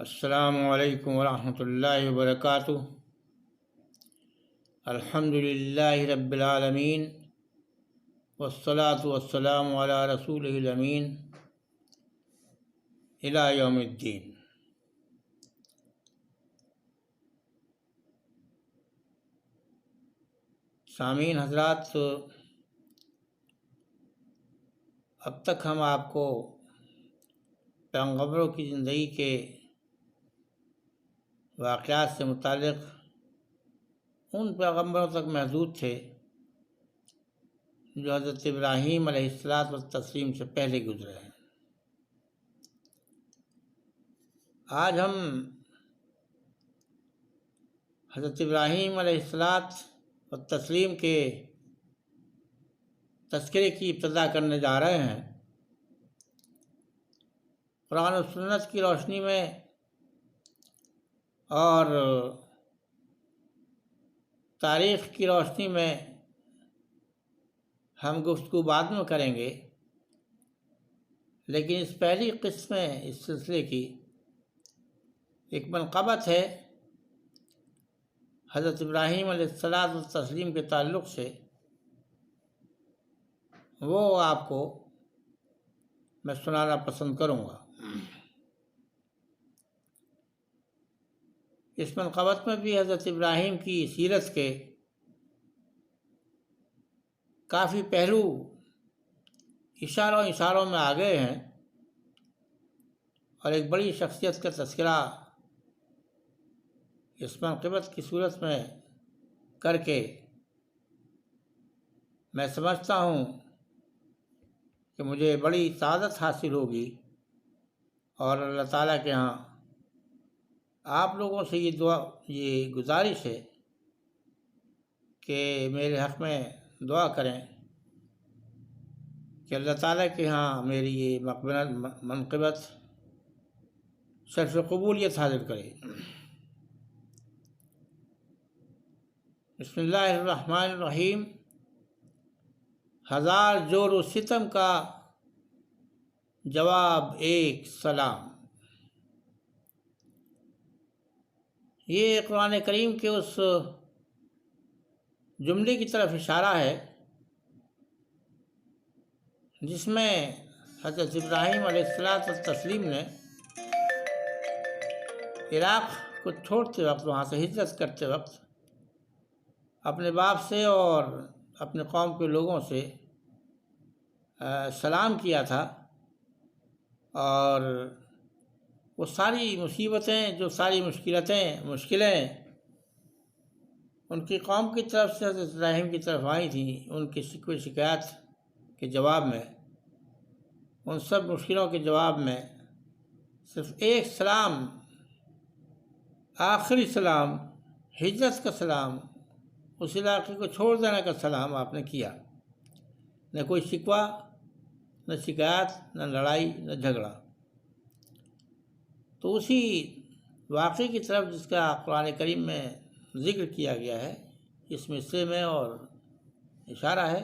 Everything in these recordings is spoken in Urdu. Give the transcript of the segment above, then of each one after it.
السلام علیکم ورحمۃ اللہ وبرکاتہ۔ الحمد للہ رب العالمین والصلاة والسلام علی رسولہ الامین الی یوم الدین۔ سامعین حضرات، اب تک ہم آپ کو پیغمبروں کی زندگی کے واقعات سے متعلق ان پیغمبروں تک محدود تھے جو حضرت ابراہیم علیہ السلام سے پہلے گزرے ہیں۔ آج ہم حضرت ابراہیم علیہ السلام کے تذکرے کی ابتدا کرنے جا رہے ہیں۔ قرآن و سنت کی روشنی میں اور تاریخ کی روشنی میں ہم گفتگو بعد میں کریں گے، لیکن اس پہلی قسم میں اس سلسلے کی ایک منقبت ہے حضرت ابراہیم علیہ السلام کے تعلق سے، وہ آپ کو میں سنانا پسند کروں گا۔ اس منقبت میں بھی حضرت ابراہیم کی سیرت کے کافی پہلو اشاروں میں آ گئے ہیں، اور ایک بڑی شخصیت کا تذکرہ اس منقبت کی صورت میں کر کے میں سمجھتا ہوں کہ مجھے بڑی سعادت حاصل ہوگی، اور اللہ تعالیٰ کے ہاں آپ لوگوں سے یہ گزارش ہے کہ میرے حق میں دعا کریں کہ اللہ تعالیٰ کے ہاں میری یہ منقبت شرف قبولیت حاصل کرے۔ بسم اللہ الرحمن الرحیم۔ ہزار جور و ستم کا جواب ایک سلام۔ یہ قرآن کریم کے اس جملے کی طرف اشارہ ہے جس میں حضرت ابراہیم علیہ السلام نے عراق کو چھوڑتے وقت، وہاں سے ہجرت کرتے وقت اپنے باپ سے اور اپنے قوم کے لوگوں سے سلام کیا تھا، اور وہ ساری مصیبتیں، جو ساری مشکلیں ان کی قوم کی طرف سے حضرت ابراہیم کی طرف آئی تھیں، ان کی شکوے شکایت کے جواب میں، ان سب مشکلوں کے جواب میں صرف ایک سلام، آخری سلام، ہجرت کا سلام، اس علاقے کو چھوڑ دینے کا سلام آپ نے کیا۔ نہ کوئی شکوہ، نہ شکایت، نہ لڑائی، نہ جھگڑا۔ تو اسی واقعے کی طرف جس کا قرآن کریم میں ذکر کیا گیا ہے اس مصرے میں، اور اشارہ ہے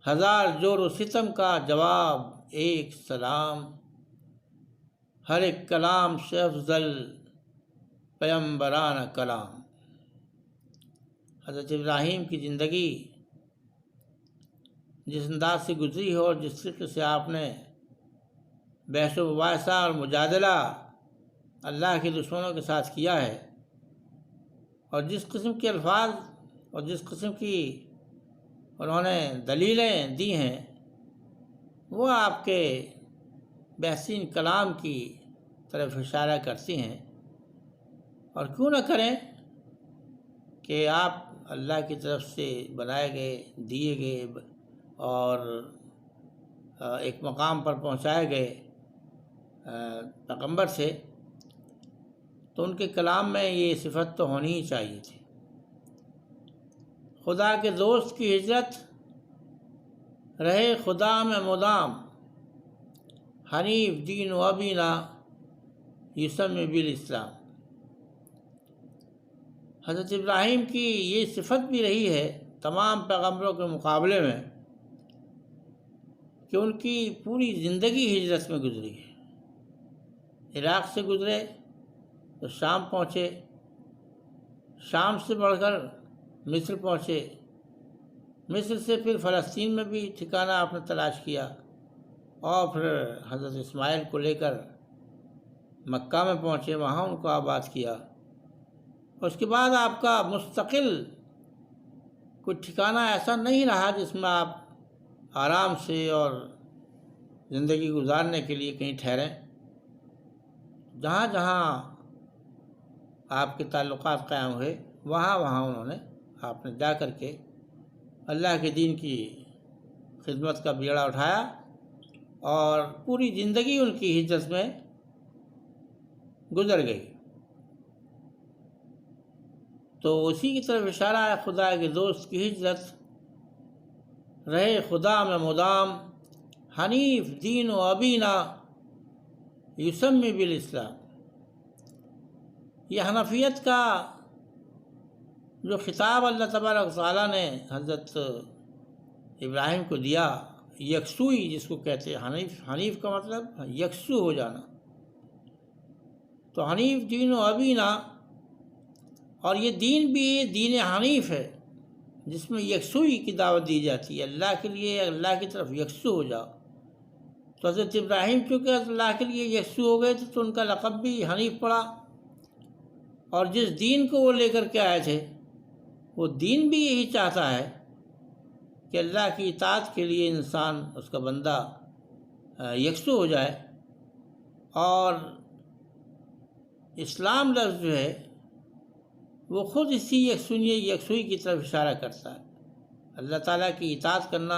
ہزار جور و ستم کا جواب ایک سلام، ہر ایک کلام سے افضل پیغمبرانہ کلام۔ حضرت ابراہیم کی زندگی جس انداز سے گزری ہے اور جس طریقے سے آپ نے بحث و مباحثہ اور مجادلہ اللہ کے دشمنوں کے ساتھ کیا ہے، اور جس قسم کے الفاظ اور جس قسم کی انہوں نے دلیلیں دی ہیں، وہ آپ کے بحسین کلام کی طرف اشارہ کرتی ہیں۔ اور کیوں نہ کریں کہ آپ اللہ کی طرف سے بنائے گئے، دیے گئے اور ایک مقام پر پہنچائے گئے پیغمبر سے، تو ان کے کلام میں یہ صفت تو ہونی ہی چاہیے تھی۔ خدا کے دوست کی ہجرت، رہے خدا میں مدام، حنیف دین و ابینا یسمی بالاسلام۔ حضرت ابراہیم کی یہ صفت بھی رہی ہے تمام پیغمبروں کے مقابلے میں کہ ان کی پوری زندگی ہجرت میں گزری ہے۔ عراق سے گزرے تو شام پہنچے، شام سے بڑھ کر مصر پہنچے، مصر سے پھر فلسطین میں بھی ٹھکانہ آپ نے تلاش کیا، اور پھر حضرت اسماعیل کو لے کر مکہ میں پہنچے، وہاں ان کو آباد کیا۔ اس کے بعد آپ کا مستقل کوئی ٹھکانہ ایسا نہیں رہا جس میں آپ آرام سے اور زندگی گزارنے کے لیے کہیں ٹھہریں۔ جہاں جہاں آپ کے تعلقات قائم ہوئے وہاں وہاں انہوں نے آپ نے جا کر کے اللہ کے دین کی خدمت کا بیڑا اٹھایا، اور پوری زندگی ان کی ہجرت میں گزر گئی۔ تو اسی کی طرف اشارہ ہے خدا کے دوست کی ہجرت، رہے خدا میں مدام، حنیف دین و ابینا یسمی بالاسلام۔ یہ حنفیت کا جو خطاب اللہ تبارک و تعالیٰ نے حضرت ابراہیم کو دیا، یکسوئی جس کو کہتے ہیں، حنیف کا مطلب یکسو ہو جانا، تو حنیف دین و ابینا، اور یہ دین بھی دین حنیف ہے جس میں یکسوئی کی دعوت دی جاتی ہے، اللہ کے لیے اللہ کی طرف یکسو ہو جاؤ۔ تو حضرت ابراہیم چونکہ اللہ کے لیے یکسو ہو گئے تھے تو ان کا لقب بھی حنیف پڑا، اور جس دین کو وہ لے کر کے آئے تھے وہ دین بھی یہی چاہتا ہے کہ اللہ کی اطاعت کے لیے انسان، اس کا بندہ یکسو ہو جائے۔ اور اسلام لفظ جو ہے وہ خود اسی یکسوئی کی طرف اشارہ کرتا ہے، اللہ تعالیٰ کی اطاعت کرنا،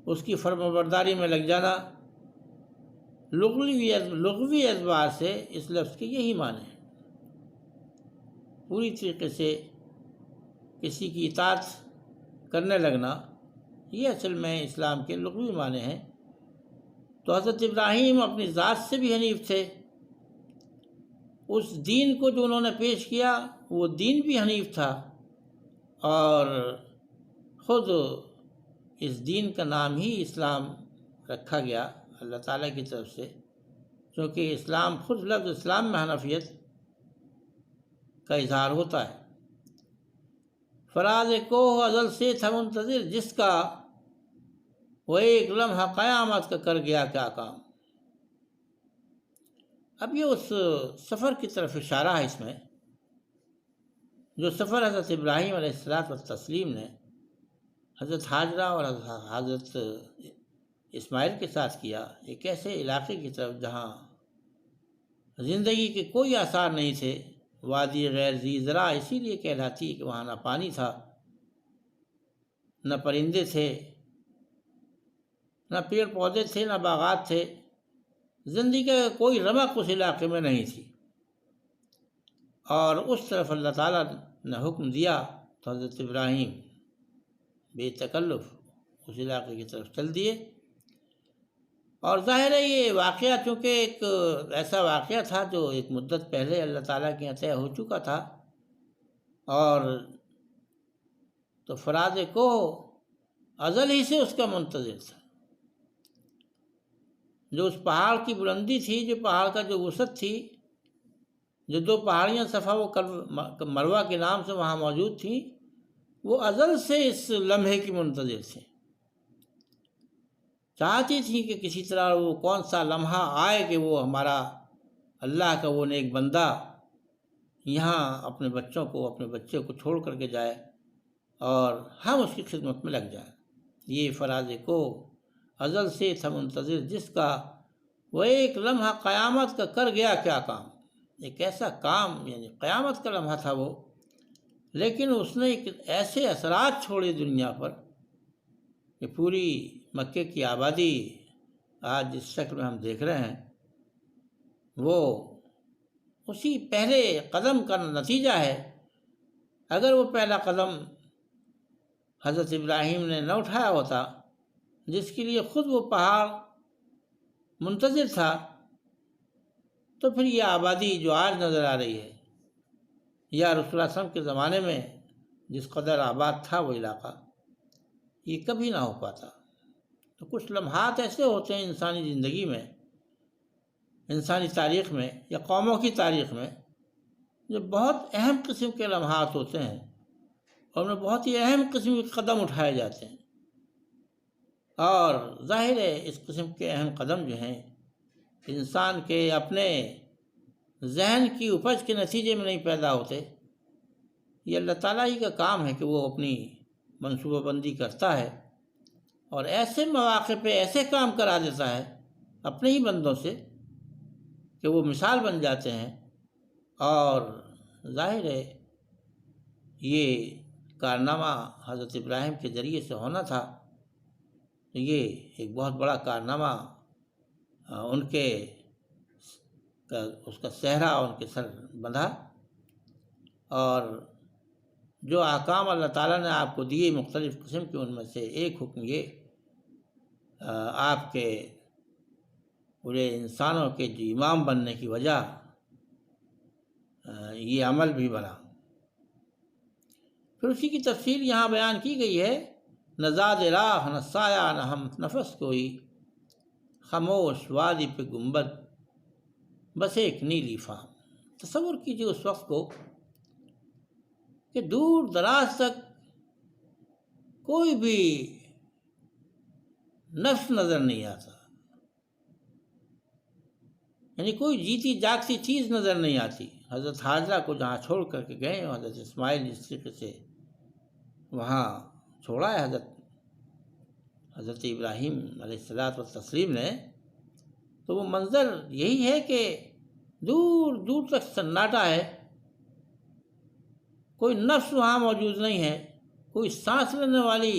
اس کی فرمانبرداری میں لگ جانا۔ لغوی اعتبار سے اس لفظ کے یہی معنی ہیں، پوری طریقے سے کسی کی اطاعت کرنے لگنا، یہ اصل میں اسلام کے لغوی معنی ہیں۔ تو حضرت ابراہیم اپنی ذات سے بھی حنیف تھے، اس دین کو جو انہوں نے پیش کیا وہ دین بھی حنیف تھا، اور خود اس دین کا نام ہی اسلام رکھا گیا اللہ تعالیٰ کی طرف سے، کیونکہ اسلام خود لفظ اسلام میں حنفیت کا اظہار ہوتا ہے۔ فراز کوہ ازل سے تھا منتظر جس کا، وہ ایک لمحہ قیامت کا کر گیا کیا کام۔ اب یہ اس سفر کی طرف اشارہ ہے اس میں، جو سفر حضرت ابراہیم علیہ الصلوۃ والتسلیم نے حضرت حاجرہ اور حضرت اسماعیل کے ساتھ کیا، ایک ایسے علاقے کی طرف جہاں زندگی کے کوئی آثار نہیں تھے، وادی غیر ذی زرع اسی لیے کہلاتی کہ وہاں نہ پانی تھا، نہ پرندے تھے، نہ پیڑ پودے تھے، نہ باغات تھے، زندگی کا کوئی رمق اس علاقے میں نہیں تھی۔ اور اس طرف اللہ تعالیٰ نے حکم دیا تو حضرت ابراہیم بے تکلف اس علاقے کی طرف چل دیے۔ اور ظاہر ہے یہ واقعہ چونکہ ایک ایسا واقعہ تھا جو ایک مدت پہلے اللہ تعالیٰ کے یہاں طے ہو چکا تھا، اور تو فراز کو ازل ہی سے اس کا منتظر تھا۔ جو اس پہاڑ کی بلندی تھی، جو پہاڑ کا جو وسعت تھی، جو دو پہاڑیاں صفا و مروہ کے نام سے وہاں موجود تھیں، وہ ازل سے اس لمحے کی منتظر تھے، چاہتی تھیں کہ کسی طرح وہ کون سا لمحہ آئے کہ وہ ہمارا اللہ کا وہ نیک بندہ یہاں اپنے بچوں کو، اپنے بچے کو چھوڑ کر کے جائے اور ہم اس کی خدمت میں لگ جائیں۔ یہ فراز کو ازل سے تھا منتظر جس کا، وہ ایک لمحہ قیامت کا کر گیا کیا کام۔ ایک ایسا کام، یعنی قیامت کا لمحہ تھا وہ، لیکن اس نے ایک ایسے اثرات چھوڑے دنیا پر کہ پوری مکے کی آبادی آج جس شکل میں ہم دیکھ رہے ہیں وہ اسی پہلے قدم کا نتیجہ ہے۔ اگر وہ پہلا قدم حضرت ابراہیم نے نہ اٹھایا ہوتا، جس کے لیے خود وہ پہاڑ منتظر تھا، تو پھر یہ آبادی جو آج نظر آ رہی ہے، یا رسول اللہ صلی اللہ علیہ وسلم کے زمانے میں جس قدر آباد تھا وہ علاقہ، یہ کبھی نہ ہو پاتا۔ تو کچھ لمحات ایسے ہوتے ہیں انسانی زندگی میں انسانی تاریخ میں یا قوموں کی تاریخ میں جو بہت اہم قسم کے لمحات ہوتے ہیں اور ان میں بہت ہی اہم قسم کے قدم اٹھائے جاتے ہیں، اور ظاہر ہے اس قسم کے اہم قدم جو ہیں انسان کے اپنے ذہن کی اپج کے نتیجے میں نہیں پیدا ہوتے، یہ اللہ تعالیٰ ہی کا کام ہے کہ وہ اپنی منصوبہ بندی کرتا ہے اور ایسے مواقع پہ ایسے کام کرا دیتا ہے اپنے ہی بندوں سے کہ وہ مثال بن جاتے ہیں۔ اور ظاہر ہے یہ کارنامہ حضرت ابراہیم کے ذریعے سے ہونا تھا، تو یہ ایک بہت بڑا کارنامہ ان کے اس کا صحرا ان کے سر بندھا، اور جو احکام اللہ تعالیٰ نے آپ کو دیے مختلف قسم کے، ان میں سے ایک حکم یہ آپ کے پورے انسانوں کے جو امام بننے کی وجہ یہ عمل بھی بنا۔ پھر اسی کی تفصیل یہاں بیان کی گئی ہے، نہ زاد راہ نہ سایہ نہ ہم نفس کوئی، خاموش وادی پہ گنبد بس ایک نیلی فام۔ تصور کیجیے اس وقت کو کہ دور دراز تک کوئی بھی نفس نظر نہیں آتا، یعنی کوئی جیتی جاگتی چیز نظر نہیں آتی۔ حضرت حاجرہ کو جہاں چھوڑ کر کے گئے، حضرت اسماعیل جس طریقے سے وہاں چھوڑا ہے حضرت ابراہیم علیہ الصلوۃ والتسلیم نے، تو وہ منظر یہی ہے کہ دور دور تک سناٹا ہے، کوئی نفس وہاں موجود نہیں ہے، کوئی سانس لینے والی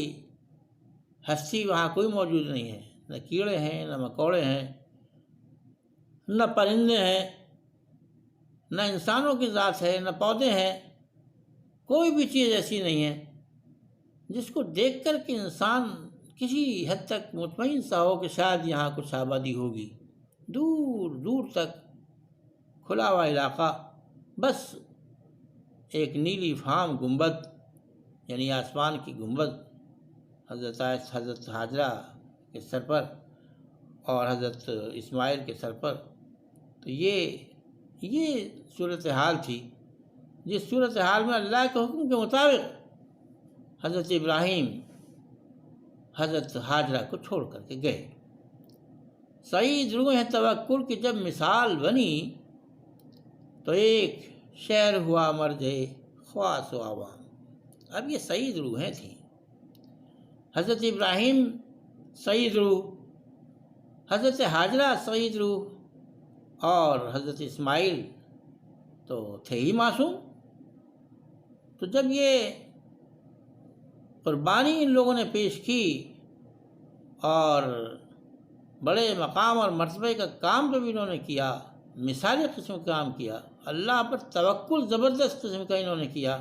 ہستی وہاں کوئی موجود نہیں ہے، نہ کیڑے ہیں نہ مکوڑے ہیں نہ پرندے ہیں، نہ انسانوں کی ذات ہے نہ پودے ہیں، کوئی بھی چیز ایسی نہیں ہے جس کو دیکھ کر کے انسان کسی حد تک مطمئن سا ہو کہ شاید یہاں کچھ آبادی ہوگی۔ دور دور تک کھلا ہوا علاقہ، بس ایک نیلی فام گنبد، یعنی آسمان کی گنبد حضرت حاجرہ کے سر پر اور حضرت اسماعیل کے سر پر۔ تو یہ صورتحال تھی، جس صورتحال میں اللہ کے حکم کے مطابق حضرت ابراہیم حضرت حاجرہ کو چھوڑ کر کے گئے۔ سعید روح توکل کی جب مثال بنی تو ایک شہر ہوا مرجے خواص و عوام۔ اب یہ سعید روحیں تھیں، حضرت ابراہیم سعید روح، حضرت حاجرہ سعید روح، اور حضرت اسماعیل تو تھے ہی معصوم۔ تو جب یہ قربانی ان لوگوں نے پیش کی اور بڑے مقام اور مرتبے کا کام جب انہوں نے کیا، مثالی قسم کا کام کیا، اللہ پر توکل زبردست قسم کا انہوں نے کیا،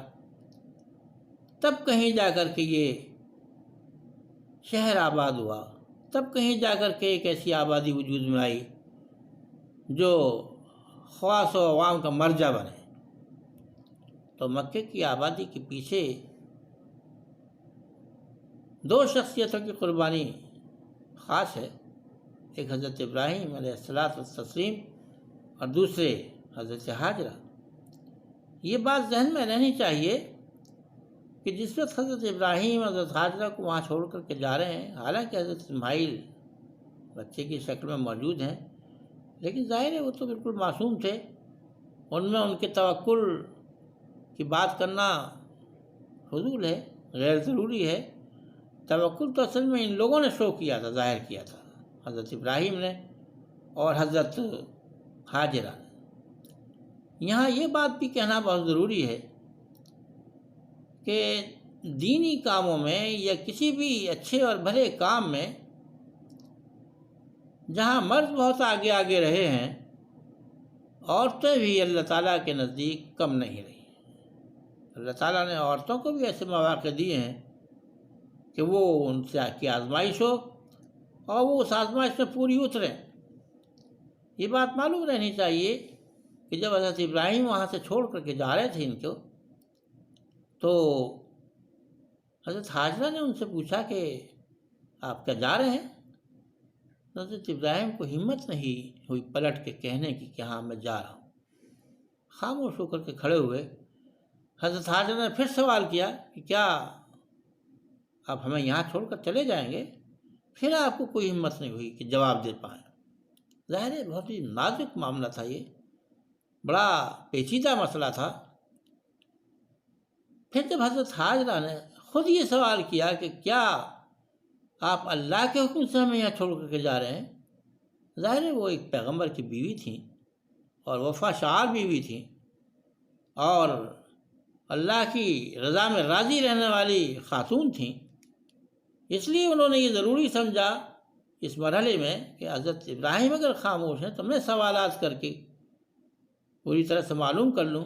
تب کہیں جا کر کے یہ شہر آباد ہوا، تب کہیں جا کر کے ایک ایسی آبادی وجود میں آئی جو خواص و عوام کا مرجع بنے۔ تو مکے کی آبادی کے پیچھے دو شخصیتوں کی قربانی خاص ہے، ایک حضرت ابراہیم علیہ الصلوۃ والتسلیم اور دوسرے حضرت حاجرہ۔ یہ بات ذہن میں رہنی چاہیے کہ جس وقت حضرت ابراہیم حضرت حاجرہ کو وہاں چھوڑ کر کے جا رہے ہیں، حالانکہ حضرت اسماعیل بچے کی شکل میں موجود ہیں، لیکن ظاہر ہے وہ تو بالکل معصوم تھے، ان میں ان کے توکل کی بات کرنا فضول ہے، غیر ضروری ہے۔ توکل تو اصل میں ان لوگوں نے شو کیا تھا، ظاہر کیا تھا، حضرت ابراہیم نے اور حضرت حاجرہ نے۔ یہاں یہ بات بھی کہنا بہت ضروری ہے کہ دینی کاموں میں یا کسی بھی اچھے اور بھلے کام میں جہاں مرد بہت آگے آگے رہے ہیں، عورتیں بھی اللہ تعالیٰ کے نزدیک کم نہیں رہی۔ اللہ تعالیٰ نے عورتوں کو بھی ایسے مواقع دیے ہیں کہ وہ ان سے کی آزمائش ہو اور وہ اس آزمائش میں پوری اتریں۔ یہ بات معلوم رہنی چاہیے کہ جب حضرت ابراہیم وہاں سے چھوڑ کر کے جا رہے تھے ان کو، تو حضرت حاجرہ نے ان سے پوچھا کہ آپ کیا جا رہے ہیں؟ حضرت ابراہیم کو ہمت نہیں ہوئی پلٹ کے کہنے کی کہ ہاں میں جا رہا ہوں۔ خاموش ہو کر کے کھڑے ہوئے۔ حضرت حاجرہ نے پھر سوال کیا کہ کیا آپ ہمیں یہاں چھوڑ کر چلے جائیں گے؟ پھر آپ کو کوئی ہمت نہیں ہوئی کہ جواب دے پائیں۔ ظاہر ہے بہت ہی نازک معاملہ تھا، یہ بڑا پیچیدہ مسئلہ تھا۔ پھر جب حضرت حاجرہ نے خود یہ سوال کیا کہ کیا آپ اللہ کے حکم سے ہمیں یہاں چھوڑ کر کے جا رہے ہیں؟ ظاہر ہے وہ ایک پیغمبر کی بیوی تھیں اور وفا شعار بیوی تھیں اور اللہ کی رضا میں راضی رہنے والی خاتون تھیں، اس لیے انہوں نے یہ ضروری سمجھا اس مرحلے میں کہ حضرت ابراہیم اگر خاموش ہیں تو میں سوالات کر کے پوری طرح سے معلوم کر لوں،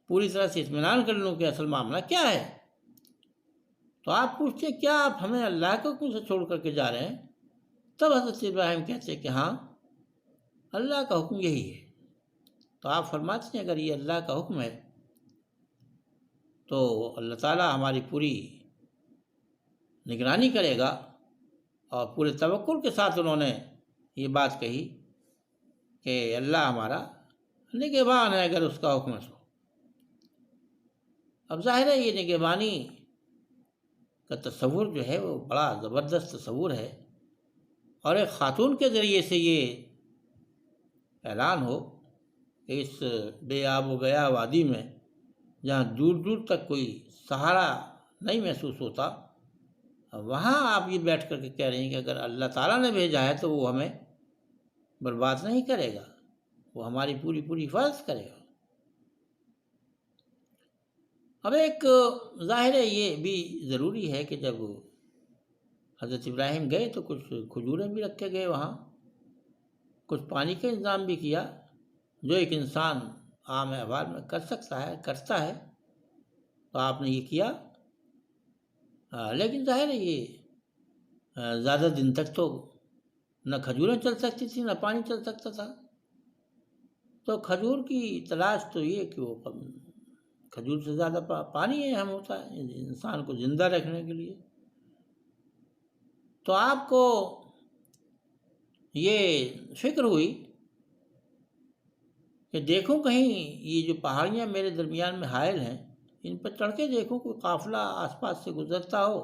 پوری طرح سے اطمینان کر لوں کہ اصل معاملہ کیا ہے۔ تو آپ پوچھتے کیا آپ ہمیں اللہ کے حکم سے چھوڑ کر کے جا رہے ہیں؟ تب حضرت ابراہیم کہتے کہ ہاں اللہ کا حکم یہی ہے۔ تو آپ فرماتے ہیں اگر یہ اللہ کا حکم ہے تو اللہ تعالیٰ ہماری پوری نگرانی کرے گا، اور پورے توکل کے ساتھ انہوں نے یہ بات کہی کہ اللہ ہمارا نگہبان ہے اگر اس کا حکم ہے سو۔ اب ظاہر ہے یہ نگہبانی کا تصور جو ہے وہ بڑا زبردست تصور ہے، اور ایک خاتون کے ذریعے سے یہ اعلان ہو کہ اس بے آب و گیا وادی میں جہاں دور دور تک کوئی سہارا نہیں محسوس ہوتا، وہاں آپ یہ بیٹھ کر کے کہہ رہے ہیں کہ اگر اللہ تعالیٰ نے بھیجا ہے تو وہ ہمیں برباد نہیں کرے گا، وہ ہماری پوری پوری حفاظت کرے گا۔ اب ایک ظاہر ہے یہ بھی ضروری ہے کہ جب حضرت ابراہیم گئے تو کچھ کھجوریں بھی رکھ کے گئے، وہاں کچھ پانی کا انتظام بھی کیا، جو ایک انسان عام احوال میں کر سکتا ہے، کرتا ہے، تو آپ نے یہ کیا۔ لیکن ظاہر ہے یہ زیادہ دن تک تو نہ کھجوریں چل سکتی تھیں نہ پانی چل سکتا تھا، تو کھجور کی تلاش تو یہ کہ وہ کھجور سے زیادہ پانی اہم ہوتا ہے انسان کو زندہ رکھنے کے لیے۔ تو آپ کو یہ فکر ہوئی کہ دیکھوں کہیں یہ جو پہاڑیاں میرے درمیان میں حائل ہیں ان پر چڑھ کے دیکھوں کوئی قافلہ آس پاس سے گزرتا ہو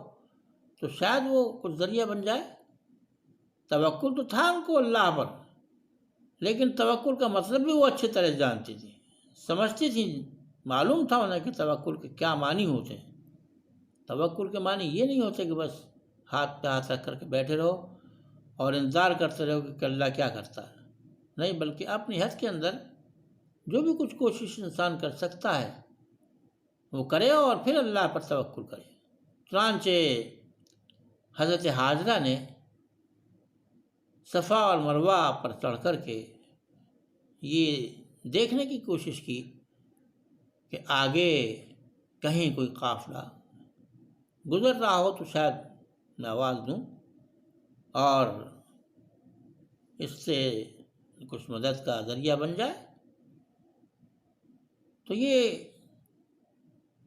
تو شاید وہ کچھ ذریعہ بن جائے۔ توکل تو تھا ان کو اللہ پر، لیکن توکل کا مطلب بھی وہ اچھی طرح جانتی تھی، سمجھتی تھی، معلوم تھا انہیں کہ توکل کے کیا معنی ہوتے ہیں۔ توکل کے معنی یہ نہیں ہوتے کہ بس ہاتھ پہ ہاتھ رکھ کر کے بیٹھے رہو اور انتظار کرتے رہو کہ اللہ کیا کرتا ہے، نہیں، بلکہ اپنی حد کے اندر جو بھی کچھ کوشش انسان کر سکتا ہے وہ کرے اور پھر اللہ پر توکل کرے۔ چنانچہ حضرت حاجرہ نے صفا اور مروہ پر چڑھ کر کے یہ دیکھنے کی کوشش کی کہ آگے کہیں کوئی قافلہ گزر رہا ہو تو شاید میں آواز دوں اور اس سے کچھ مدد کا ذریعہ بن جائے۔ تو یہ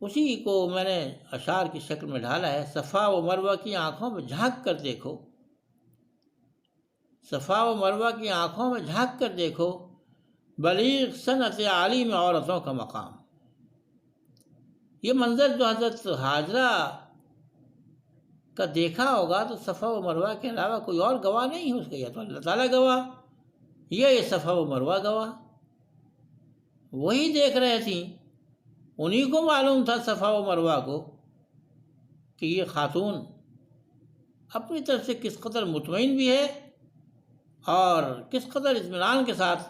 اسی کو میں نے اشعار کی شکل میں ڈھالا ہے۔ صفا و مروہ کی آنکھوں میں جھانک کر دیکھو، صفا و مروہ کی آنکھوں میں جھانک کر دیکھو، بلیغ صنعت عالی میں عورتوں کا مقام۔ یہ منظر جو حضرت حاجرہ کا دیکھا ہوگا تو صفا و مروہ کے علاوہ کوئی اور گواہ نہیں ہے اس کا، یا تو اللہ تعالیٰ گواہ یا یہ صفا و مروہ گواہ، وہی دیکھ رہے تھیں، انہی کو معلوم تھا صفا و مروہ کو کہ یہ خاتون اپنی طرف سے کس قدر مطمئن بھی ہے اور کس قدر اطمینان کے ساتھ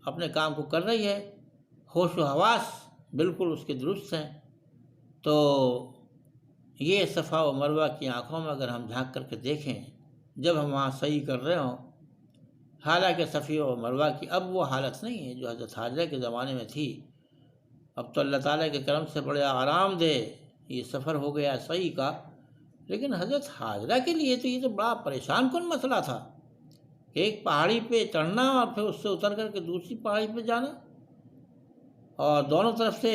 اپنے کام کو کر رہی ہے، ہوش و حواس بالکل اس کے درست ہیں۔ تو یہ صفا و مروہ کی آنکھوں میں اگر ہم جھانک کر کے دیکھیں جب ہم وہاں صحیح کر رہے ہوں، حالانکہ صفا و مروہ کی اب وہ حالت نہیں ہے جو حضرت حاجرہ کے زمانے میں تھی، اب تو اللہ تعالیٰ کے کرم سے بڑے آرام دہ یہ سفر ہو گیا صحیح کا، لیکن حضرت حاجرہ کے لیے تو یہ تو بڑا پریشان کن مسئلہ تھا کہ ایک پہاڑی پہ چڑھنا اور پھر اس سے اتر کر کے دوسری پہاڑی پہ جانا، اور دونوں طرف سے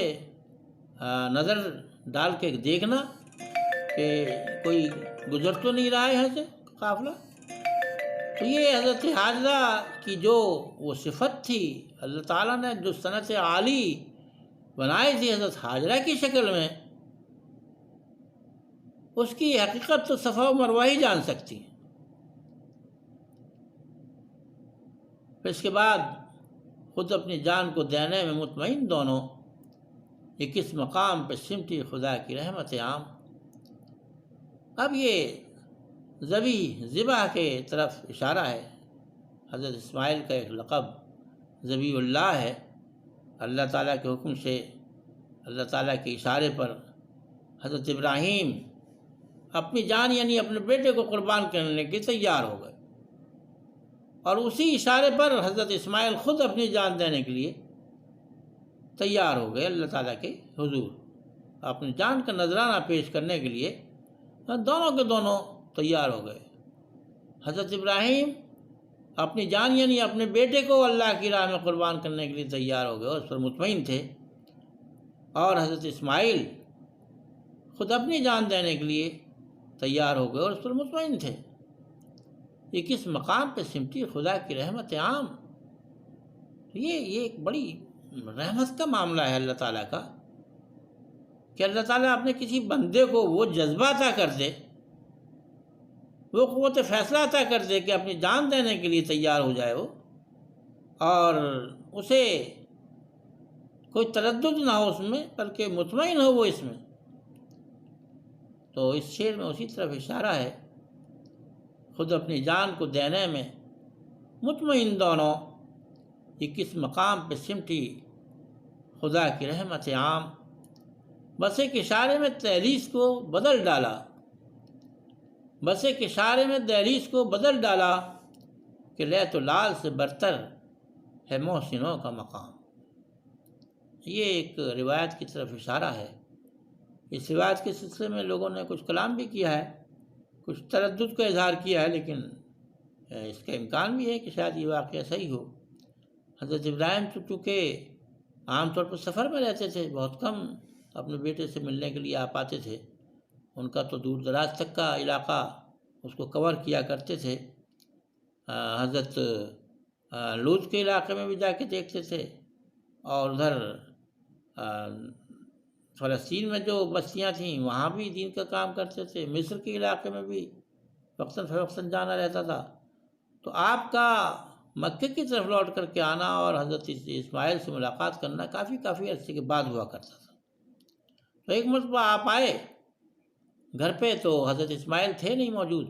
نظر ڈال کے دیکھنا کہ کوئی گزر تو نہیں رہا ہے یہاں سے قافلہ۔ تو یہ حضرت حاجرہ کی جو وہ صفت تھی، اللہ تعالیٰ نے جو صنعت عالی بنائی تھی حضرت حاجرہ کی شکل میں، اس کی حقیقت تو صفا و مروہ ہی جان سکتی ہیں۔ پھر اس کے بعد خود اپنی جان کو دینے میں مطمئن دونوں، یہ کس مقام پہ سمٹی خدا کی رحمت عام۔ اب یہ ذبح کے طرف اشارہ ہے۔ حضرت اسماعیل کا ایک لقب ذبیح اللہ ہے۔ اللہ تعالیٰ کے حکم سے، اللہ تعالیٰ کے اشارے پر حضرت ابراہیم اپنی جان یعنی اپنے بیٹے کو قربان کرنے کے تیار ہو گئے، اور اسی اشارے پر حضرت اسماعیل خود اپنی جان دینے کے لیے تیار ہو گئے اللہ تعالیٰ کے حضور، اپنی جان کا نذرانہ پیش کرنے کے لیے دونوں کے دونوں تیار ہو گئے۔ حضرت ابراہیم اپنی جان یعنی اپنے بیٹے کو اللہ کی راہ میں قربان کرنے کے لیے تیار ہو گئے اور اس پر مطمئن تھے، اور حضرت اسماعیل خود اپنی جان دینے کے لیے تیار ہو گئے اور اس پر مطمئن تھے۔ یہ کس مقام پہ سمٹی خدا کی رحمت عام۔ یہ ایک بڑی رحمت کا معاملہ ہے اللہ تعالیٰ کا، کہ اللہ تعالیٰ اپنے کسی بندے کو وہ جذبہ عطا کر دے، وہ قوت فیصلہ عطا کر دے کہ اپنی جان دینے کے لیے تیار ہو جائے وہ، اور اسے کوئی تردد نہ ہو اس میں، بلکہ مطمئن ہو وہ اس میں۔ تو اس شعر میں اسی طرف اشارہ ہے، خود اپنی جان کو دینے میں مطمئن دونوں، یہ کس مقام پہ سمٹی خدا کی رحمت عام۔ بس ایک اشارے میں دہلیز کو بدل ڈالا، بس ایک اشارے میں دہلیز کو بدل ڈالا، کہ لیت و لال سے برتر ہے محسنوں کا مقام۔ یہ ایک روایت کی طرف اشارہ ہے۔ اس روایت کے سلسلے میں لوگوں نے کچھ کلام بھی کیا ہے، کچھ تردد کا اظہار کیا ہے، لیکن اس کا امکان بھی ہے کہ شاید یہ واقعہ صحیح ہو۔ حضرت ابراہیم چونکہ عام طور پر سفر میں رہتے تھے، بہت کم اپنے بیٹے سے ملنے کے لیے آ پاتے تھے، ان کا تو دور دراز تک کا علاقہ اس کو کور کیا کرتے تھے۔ حضرت لوط کے علاقے میں بھی جا کے دیکھتے تھے، اور ادھر فلسطین میں جو بستیاں تھیں وہاں بھی دین کا کام کرتے تھے، مصر کے علاقے میں بھی وقتاً فوقتاً جانا رہتا تھا۔ تو آپ کا مکے کی طرف لوٹ کر کے آنا اور حضرت اسماعیل سے ملاقات کرنا کافی عرصے کے بعد ہوا کرتا تھا۔ تو ایک مرتبہ آپ آئے گھر پہ، تو حضرت اسماعیل تھے نہیں موجود،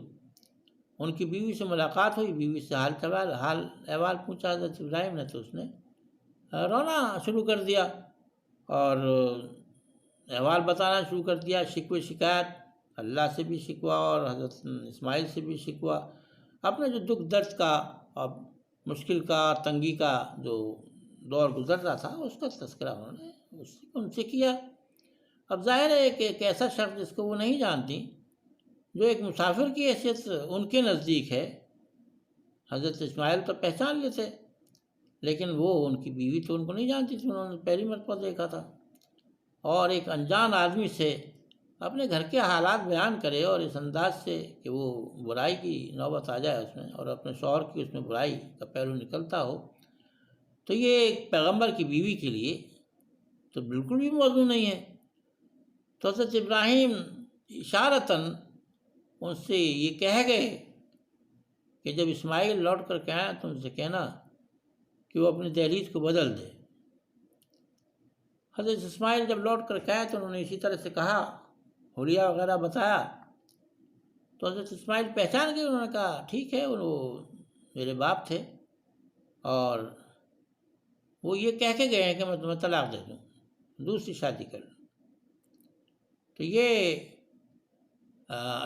ان کی بیوی سے ملاقات ہوئی، بیوی سے حال احوال پوچھا حضرت ابراہیم نے، تو اس نے رونا شروع کر دیا اور احوال بتانا شروع کر دیا، شکوے شکایت، اللہ سے بھی شکوا اور حضرت اسماعیل سے بھی شکوا، اپنے جو دکھ درد کا اور مشکل کا، تنگی کا جو دور گزر رہا تھا اس کا تذکرہ انہوں نے ان سے کیا۔ اب ظاہر ہے کہ ایک ایسا شخص جس کو وہ نہیں جانتی، جو ایک مسافر کی حیثیت ان کے نزدیک ہے، حضرت اسماعیل تو پہچان لیتے، لیکن وہ ان کی بیوی تو ان کو نہیں جانتی تھی، انہوں نے پہلی مرتبہ دیکھا تھا، اور ایک انجان آدمی سے اپنے گھر کے حالات بیان کرے اور اس انداز سے کہ وہ برائی کی نوبت آ جائے اس میں، اور اپنے شوہر کی اس میں برائی کا پہلو نکلتا ہو، تو یہ ایک پیغمبر کی بیوی کے لیے تو بالکل بھی موضوع نہیں ہے۔ تو حضرت ابراہیم اشارتاً ان سے یہ کہہ گئے کہ جب اسماعیل لوٹ کر کے آیا تو ان سے کہنا کہ وہ اپنی دہلیز کو بدل دے۔ حضرت اسماعیل جب لوٹ کر کے آئے تو انہوں نے اسی طرح سے کہا، حلیہ وغیرہ بتایا، تو حضرت اسماعیل پہچان گئے، انہوں نے کہا ٹھیک ہے، وہ میرے باپ تھے، اور وہ یہ کہہ کے گئے ہیں کہ میں تمہیں طلاق دے دوں، دوسری شادی کر لوں۔ تو یہ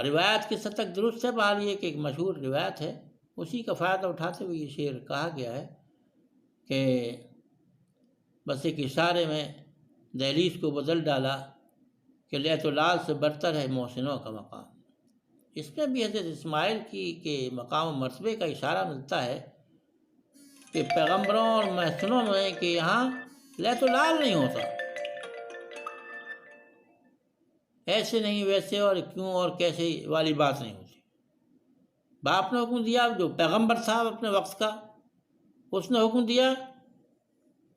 روایت کی سطح درست ہے، بہرحال یہ کہ ایک مشہور روایت ہے، اسی کا فائدہ اٹھاتے ہوئے یہ شعر کہا گیا ہے کہ بس ایک اشارے میں دہلیز کو بدل ڈالا، کہ لیت و لال سے برتر ہے محسنوں کا مقام۔ اس میں بھی حضرت اسماعیل کی کے مقام و مرتبے کا اشارہ ملتا ہے کہ پیغمبروں اور محسنوں میں کہ یہاں لیت و لال نہیں ہوتا، ایسے نہیں ویسے اور کیوں اور کیسے والی بات نہیں ہوتی، باپ نے حکم دیا، جو پیغمبر تھا اپنے وقت کا، اس نے حکم دیا،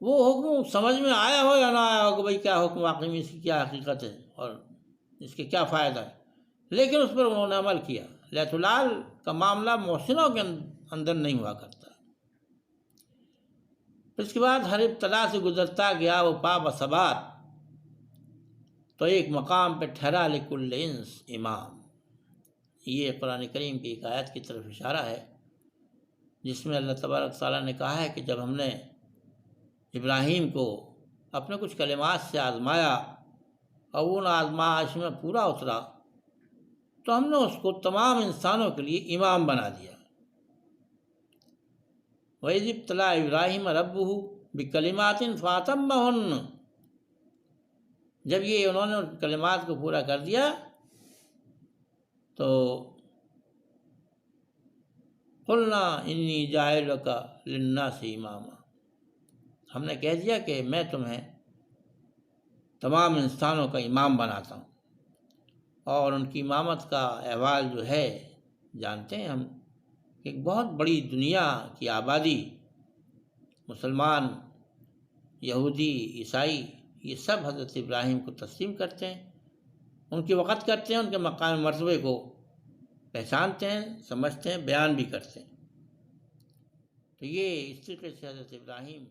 وہ حکم سمجھ میں آیا ہو یا نہ آیا ہو کہ بھائی کیا حکم واقعی میں اس کی کیا حقیقت ہے اور اس کے کیا فائدہ ہے، لیکن اس پر انہوں نے عمل کیا۔ لیت العال کا معاملہ محسنوں کے اندر نہیں ہوا کرتا۔ اس کے بعد ہر ابتلا سے گزرتا گیا وہ پا بثبات، تو ایک مقام پہ ٹھہرا لکل انس امام۔ یہ قرآن کریم کی ایک آیت کی طرف اشارہ ہے جس میں اللہ تبارک تعالیٰ نے کہا ہے کہ جب ہم نے ابراہیم کو اپنے کچھ کلمات سے آزمایا اور وہ آزمائش میں پورا اترا تو ہم نے اس کو تمام انسانوں کے لیے امام بنا دیا۔ وَإِذِ ابْتَلَىٰ إِبْرَاهِيمَ رَبُّهُ بِكَلِمَاتٍ فَأَتَمَّهُنَّ، جب یہ انہوں نے کلمات کو پورا کر دیا تو قُلْنَا إِنِّي جَاعِلُكَ لِلنَّاسِ إِمَامًا، ہم نے کہہ دیا کہ میں تمہیں تمام انسانوں کا امام بناتا ہوں۔ اور ان کی امامت کا احوال جو ہے جانتے ہیں ہم، ایک بہت بڑی دنیا کی آبادی، مسلمان، یہودی، عیسائی، یہ سب حضرت ابراہیم کو تسلیم کرتے ہیں، ان کی وقت کرتے ہیں، ان کے مقام مرتبے کو پہچانتے ہیں، سمجھتے ہیں، بیان بھی کرتے ہیں۔ تو یہ اس طریقے سے حضرت ابراہیم